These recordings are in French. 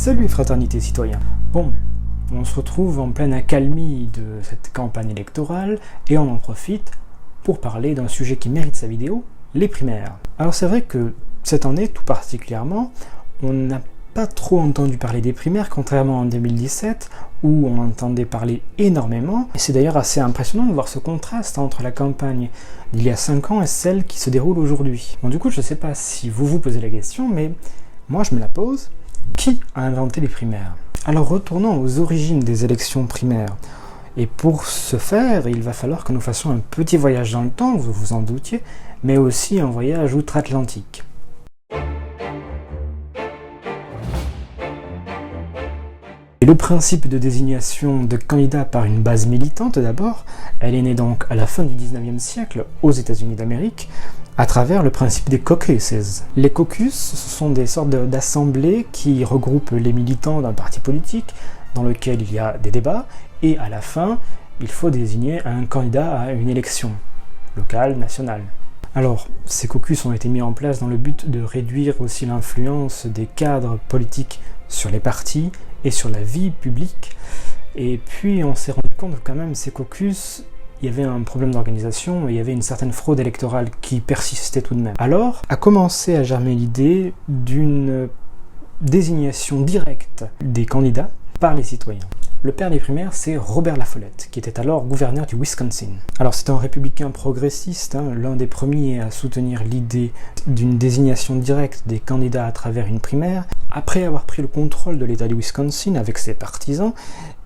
Salut fraternité citoyen. Bon, on se retrouve en pleine accalmie de cette campagne électorale et on en profite pour parler d'un sujet qui mérite sa vidéo, les primaires. Alors c'est vrai que cette année tout particulièrement, on n'a pas trop entendu parler des primaires, contrairement en 2017 où on entendait parler énormément. Et c'est d'ailleurs assez impressionnant de voir ce contraste entre la campagne d'il y a 5 ans et celle qui se déroule aujourd'hui. Bon, du coup, je ne sais pas si vous vous posez la question, mais moi je me la pose. Qui a inventé les primaires? Alors retournons aux origines des élections primaires. Et pour ce faire, il va falloir que nous fassions un petit voyage dans le temps, vous vous en doutiez, mais aussi un voyage outre-Atlantique. Et le principe de désignation de candidats par une base militante d'abord, elle est née donc à la fin du 19e siècle aux États-Unis d'Amérique, à travers le principe des caucuses. Les caucus, ce sont des sortes d'assemblées qui regroupent les militants d'un parti politique, dans lequel il y a des débats, et à la fin, il faut désigner un candidat à une élection, locale, nationale. Alors, ces caucus ont été mis en place dans le but de réduire aussi l'influence des cadres politiques sur les partis et sur la vie publique. Et puis, on s'est rendu compte que quand même, ces caucus, il y avait un problème d'organisation et il y avait une certaine fraude électorale qui persistait tout de même. Alors, a commencé à germer l'idée d'une désignation directe des candidats par les citoyens. Le père des primaires, c'est Robert La Follette, qui était alors gouverneur du Wisconsin. Alors c'est un républicain progressiste, l'un des premiers à soutenir l'idée d'une désignation directe des candidats à travers une primaire. Après avoir pris le contrôle de l'État du Wisconsin avec ses partisans,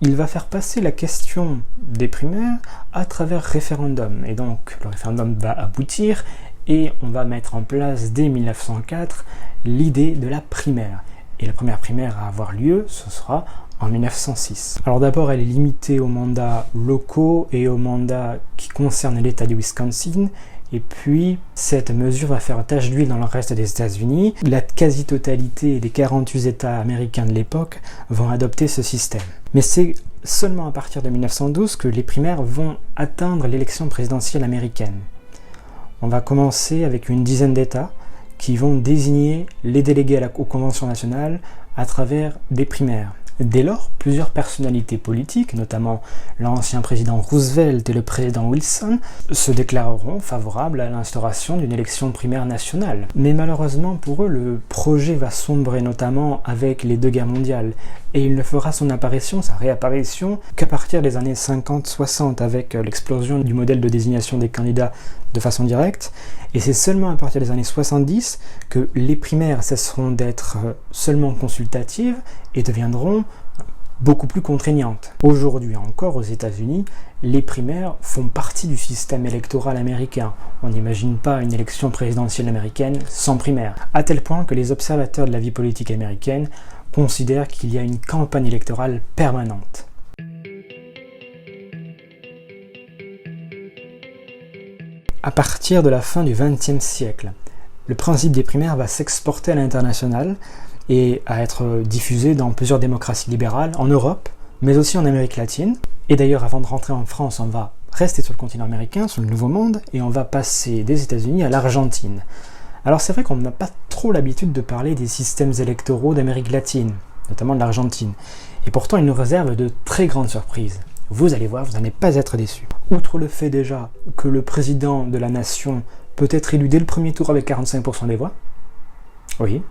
il va faire passer la question des primaires à travers référendum. Et donc le référendum va aboutir et on va mettre en place dès 1904 l'idée de la primaire. Et la première primaire à avoir lieu, ce sera en 1906. Alors d'abord, elle est limitée aux mandats locaux et aux mandats qui concernent l'État du Wisconsin. Et puis, cette mesure va faire tache d'huile dans le reste des États-Unis. La quasi-totalité des 48 États américains de l'époque vont adopter ce système. Mais c'est seulement à partir de 1912 que les primaires vont atteindre l'élection présidentielle américaine. On va commencer avec une dizaine d'États qui vont désigner les délégués aux conventions nationales à travers des primaires. Dès lors, plusieurs personnalités politiques, notamment l'ancien président Roosevelt et le président Wilson, se déclareront favorables à l'instauration d'une élection primaire nationale. Mais malheureusement pour eux, le projet va sombrer notamment avec les 2 guerres mondiales, et il ne fera son apparition, sa réapparition, qu'à partir des années 50-60 avec l'explosion du modèle de désignation des candidats de façon directe, et c'est seulement à partir des années 70 que les primaires cesseront d'être seulement consultatives et deviendront beaucoup plus contraignantes. Aujourd'hui encore aux États-Unis, les primaires font partie du système électoral américain. On n'imagine pas une élection présidentielle américaine sans primaire, à tel point que les observateurs de la vie politique américaine considèrent qu'il y a une campagne électorale permanente. À partir de la fin du XXe siècle, le principe des primaires va s'exporter à l'international et à être diffusé dans plusieurs démocraties libérales en Europe, mais aussi en Amérique latine. Et d'ailleurs, avant de rentrer en France, on va rester sur le continent américain, sur le Nouveau Monde, et on va passer des États-Unis à l'Argentine. Alors c'est vrai qu'on n'a pas trop l'habitude de parler des systèmes électoraux d'Amérique latine, notamment de l'Argentine. Et pourtant, ils nous réservent de très grandes surprises. Vous allez voir, vous n'allez pas être déçus. Outre le fait déjà que le président de la nation peut être élu dès le premier tour avec 45% des voix, oui,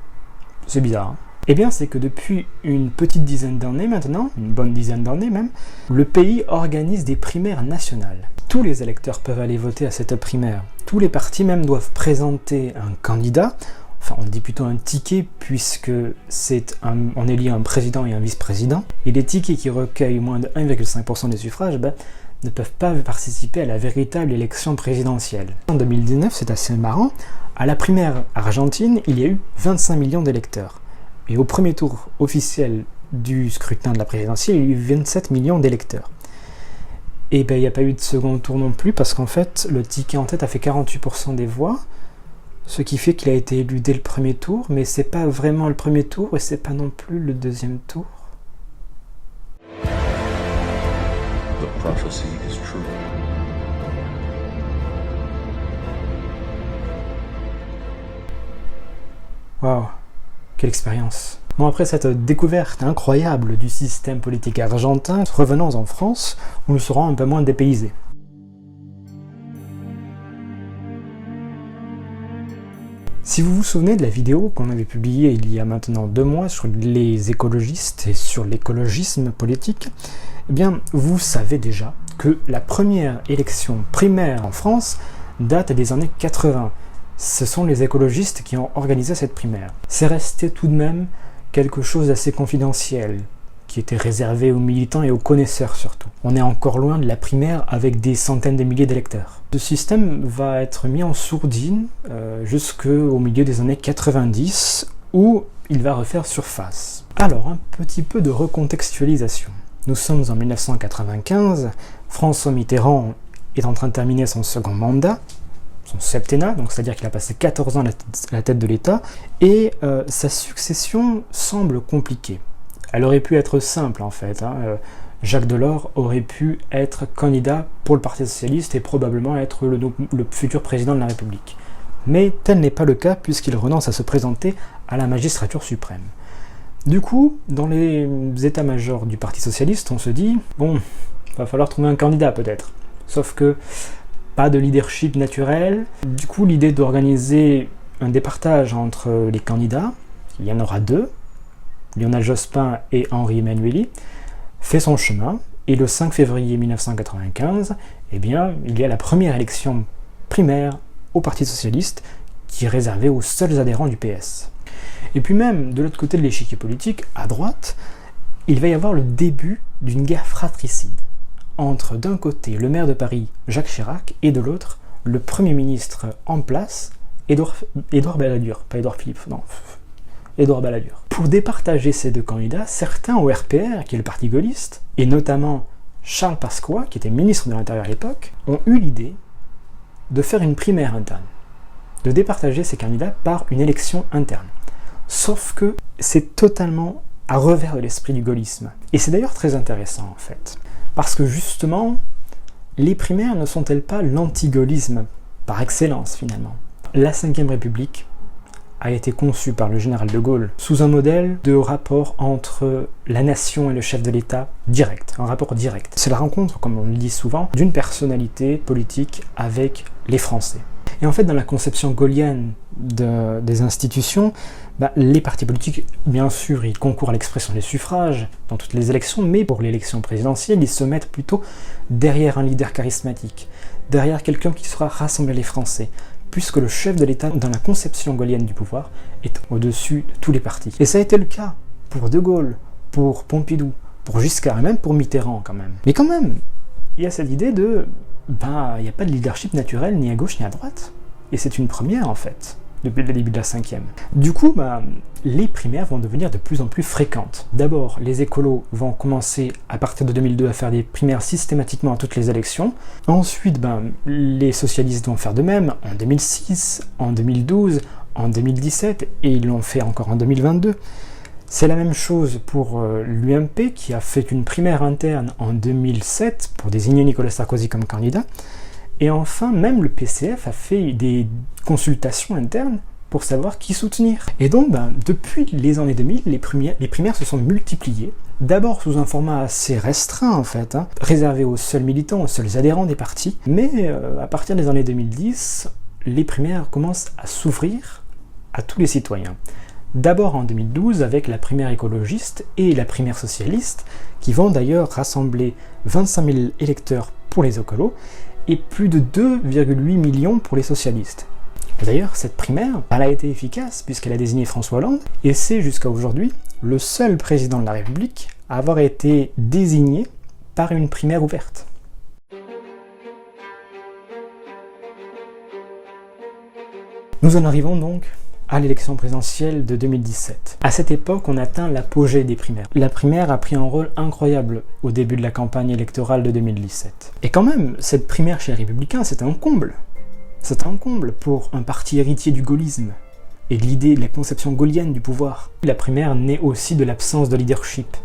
c'est bizarre, Eh bien, c'est que depuis une petite dizaine d'années maintenant, une bonne dizaine d'années même, le pays organise des primaires nationales. Tous les électeurs peuvent aller voter à cette primaire. Tous les partis même doivent présenter un candidat, enfin on dit plutôt un ticket puisque on élit un président et un vice-président. Et les tickets qui recueillent moins de 1,5% des suffrages ne peuvent pas participer à la véritable élection présidentielle. En 2019, c'est assez marrant, à la primaire argentine, il y a eu 25 millions d'électeurs. Et au premier tour officiel du scrutin de la présidentielle, il y a eu 27 millions d'électeurs. Et il n'y a pas eu de second tour non plus, parce qu'en fait, le ticket en tête a fait 48% des voix, ce qui fait qu'il a été élu dès le premier tour, mais c'est pas vraiment le premier tour, et c'est pas non plus le deuxième tour. The prophecy is true. Waouh, quelle expérience! Bon, après cette découverte incroyable du système politique argentin, revenons en France, où nous serons un peu moins dépaysés. Si vous vous souvenez de la vidéo qu'on avait publiée il y a maintenant 2 mois sur les écologistes et sur l'écologisme politique, eh bien, vous savez déjà que la première élection primaire en France date des années 80. Ce sont les écologistes qui ont organisé cette primaire. C'est resté tout de même quelque chose d'assez confidentiel, qui était réservé aux militants et aux connaisseurs surtout. On est encore loin de la primaire avec des centaines de milliers d'électeurs. Ce système va être mis en sourdine jusqu'au milieu des années 90, où il va refaire surface. Alors, un petit peu de recontextualisation. Nous sommes en 1995, François Mitterrand est en train de terminer son second mandat, son septennat, donc c'est-à-dire qu'il a passé 14 ans à la tête de l'État, et sa succession semble compliquée. Elle aurait pu être simple en fait. Jacques Delors aurait pu être candidat pour le Parti Socialiste et probablement être le futur président de la République. Mais tel n'est pas le cas puisqu'il renonce à se présenter à la magistrature suprême. Du coup, dans les états-majors du Parti Socialiste, on se dit « Bon, va falloir trouver un candidat peut-être ». Sauf que pas de leadership naturel. Du coup, l'idée d'organiser un départage entre les candidats, il y en aura 2, Lionel Jospin et Henri Emmanuelli, fait son chemin, et le 5 février 1995, eh bien, il y a la première élection primaire au Parti Socialiste, qui est réservée aux seuls adhérents du PS. Et puis même, de l'autre côté de l'échiquier politique, à droite, il va y avoir le début d'une guerre fratricide, entre d'un côté le maire de Paris, Jacques Chirac, et de l'autre, le Premier ministre en place, Édouard Balladur, pas Édouard Philippe, non, Édouard Balladur. Pour départager ces 2 candidats, certains au RPR, qui est le parti gaulliste, et notamment Charles Pasqua, qui était ministre de l'Intérieur à l'époque, ont eu l'idée de faire une primaire interne, de départager ces candidats par une élection interne. Sauf que c'est totalement à revers de l'esprit du gaullisme. Et c'est d'ailleurs très intéressant en fait, parce que justement, les primaires ne sont-elles pas l'anti-gaullisme par excellence finalement? La Ve République a été conçu par le général de Gaulle sous un modèle de rapport entre la nation et le chef de l'État direct, un rapport direct. C'est la rencontre, comme on le dit souvent, d'une personnalité politique avec les Français. Et en fait, dans la conception gaullienne des institutions, les partis politiques, bien sûr, ils concourent à l'expression des suffrages dans toutes les élections, mais pour l'élection présidentielle, ils se mettent plutôt derrière un leader charismatique, derrière quelqu'un qui saura rassembler les Français, puisque le chef de l'État, dans la conception gaullienne du pouvoir, est au-dessus de tous les partis. Et ça a été le cas pour De Gaulle, pour Pompidou, pour Giscard, et même pour Mitterrand quand même. Mais quand même, il y a cette idée de, il n'y a pas de leadership naturel ni à gauche ni à droite. Et c'est une première en fait, depuis le début de la 5e. Du coup, les primaires vont devenir de plus en plus fréquentes. D'abord, les écolos vont commencer à partir de 2002 à faire des primaires systématiquement à toutes les élections. Ensuite, les socialistes vont faire de même en 2006, en 2012, en 2017, et ils l'ont fait encore en 2022. C'est la même chose pour l'UMP qui a fait une primaire interne en 2007 pour désigner Nicolas Sarkozy comme candidat. Et enfin, même le PCF a fait des consultations internes pour savoir qui soutenir. Et donc, depuis les années 2000, les primaires se sont multipliées, d'abord sous un format assez restreint en fait, réservé aux seuls militants, aux seuls adhérents des partis, mais à partir des années 2010, les primaires commencent à s'ouvrir à tous les citoyens. D'abord en 2012 avec la primaire écologiste et la primaire socialiste, qui vont d'ailleurs rassembler 25 000 électeurs pour les écolos, et plus de 2,8 millions pour les socialistes. D'ailleurs, cette primaire, elle a été efficace puisqu'elle a désigné François Hollande, et c'est jusqu'à aujourd'hui le seul président de la République à avoir été désigné par une primaire ouverte. Nous en arrivons donc à l'élection présidentielle de 2017. À cette époque, on atteint l'apogée des primaires. La primaire a pris un rôle incroyable au début de la campagne électorale de 2017. Et quand même, cette primaire chez les Républicains, c'est un comble. C'est un comble pour un parti héritier du gaullisme et de l'idée de la conception gaulienne du pouvoir. La primaire naît aussi de l'absence de leadership.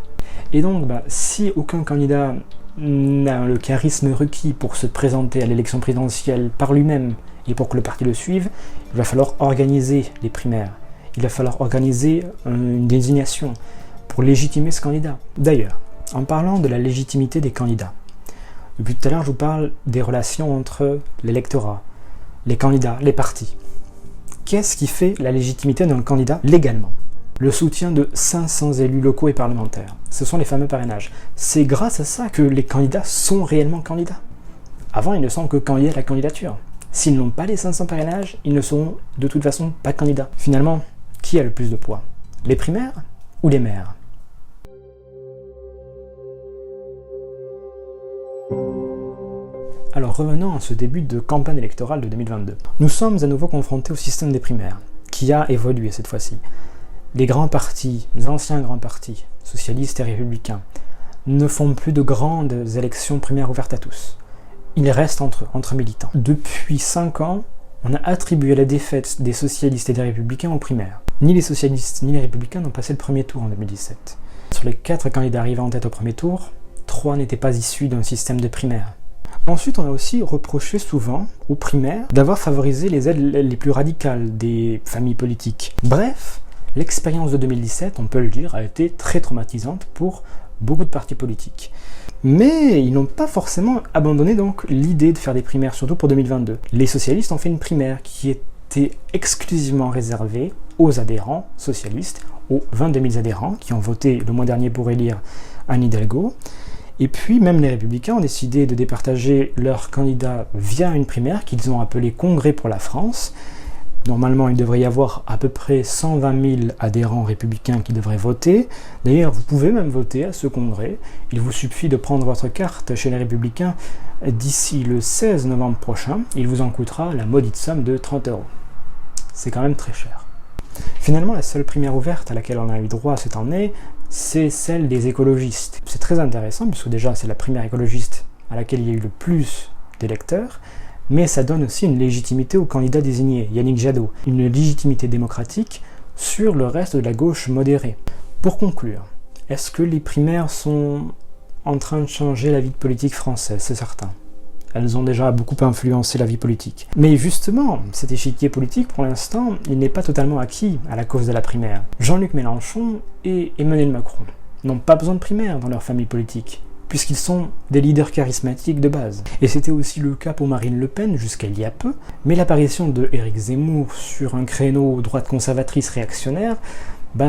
Et donc, si aucun candidat n'a le charisme requis pour se présenter à l'élection présidentielle par lui-même et pour que le parti le suive, il va falloir organiser les primaires. il va falloir organiser une désignation pour légitimer ce candidat. D'ailleurs, en parlant de la légitimité des candidats, depuis tout à l'heure je vous parle des relations entre l'électorat, les candidats, les partis. Qu'est-ce qui fait la légitimité d'un candidat légalement? Le soutien de 500 élus locaux et parlementaires. Ce sont les fameux parrainages. C'est grâce à ça que les candidats sont réellement candidats. Avant, ils ne sont que candidats à la candidature. S'ils n'ont pas les 500 parrainages, ils ne seront de toute façon pas candidats. Finalement, qui a le plus de poids? Les primaires ou les maires? Alors revenons à ce début de campagne électorale de 2022. Nous sommes à nouveau confrontés au système des primaires, qui a évolué cette fois-ci. Les grands partis, les anciens grands partis, socialistes et républicains, ne font plus de grandes élections primaires ouvertes à tous. Ils restent entre eux, entre militants. Depuis 5 ans, on a attribué la défaite des socialistes et des républicains aux primaires. Ni les socialistes ni les républicains n'ont passé le premier tour en 2017. Sur les 4 candidats arrivés en tête au premier tour, 3 n'étaient pas issus d'un système de primaires. Ensuite, on a aussi reproché souvent aux primaires d'avoir favorisé les aides les plus radicales des familles politiques. Bref, l'expérience de 2017, on peut le dire, a été très traumatisante pour beaucoup de partis politiques. Mais ils n'ont pas forcément abandonné donc l'idée de faire des primaires, surtout pour 2022. Les socialistes ont fait une primaire qui était exclusivement réservée aux adhérents socialistes, aux 22 000 adhérents qui ont voté le mois dernier pour élire Anne Hidalgo. Et puis même les républicains ont décidé de départager leurs candidats via une primaire qu'ils ont appelée Congrès pour la France. Normalement, il devrait y avoir à peu près 120 000 adhérents républicains qui devraient voter. D'ailleurs, vous pouvez même voter à ce congrès. Il vous suffit de prendre votre carte chez les républicains d'ici le 16 novembre prochain. Il vous en coûtera la maudite somme de 30 €. C'est quand même très cher. Finalement, la seule primaire ouverte à laquelle on a eu droit cette année, c'est celle des écologistes. C'est très intéressant, puisque déjà c'est la primaire écologiste à laquelle il y a eu le plus d'électeurs, mais ça donne aussi une légitimité au candidat désigné, Yannick Jadot, une légitimité démocratique sur le reste de la gauche modérée. Pour conclure, est-ce que les primaires sont en train de changer la vie politique française? C'est certain. Elles ont déjà beaucoup influencé la vie politique. Mais justement, cet échiquier politique, pour l'instant, il n'est pas totalement acquis à la cause de la primaire. Jean-Luc Mélenchon et Emmanuel Macron n'ont pas besoin de primaire dans leur famille politique, puisqu'ils sont des leaders charismatiques de base. Et c'était aussi le cas pour Marine Le Pen jusqu'à il y a peu, mais l'apparition de Éric Zemmour sur un créneau droite conservatrice réactionnaire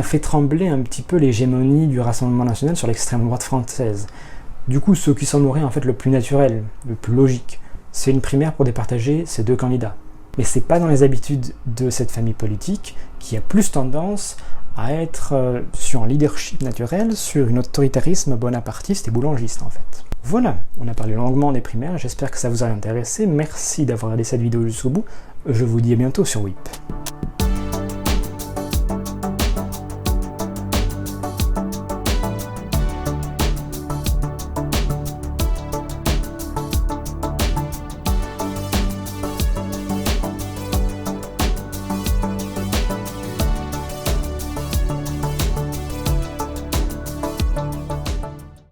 fait trembler un petit peu l'hégémonie du Rassemblement national sur l'extrême droite française. Du coup, ce qui semblerait en fait le plus naturel, le plus logique, c'est une primaire pour départager ces deux candidats. Mais c'est pas dans les habitudes de cette famille politique qui a plus tendance à être sur un leadership naturel, sur un autoritarisme bonapartiste et boulangiste en fait. Voilà, on a parlé longuement des primaires, j'espère que ça vous a intéressé, merci d'avoir regardé cette vidéo jusqu'au bout, je vous dis à bientôt sur WIP.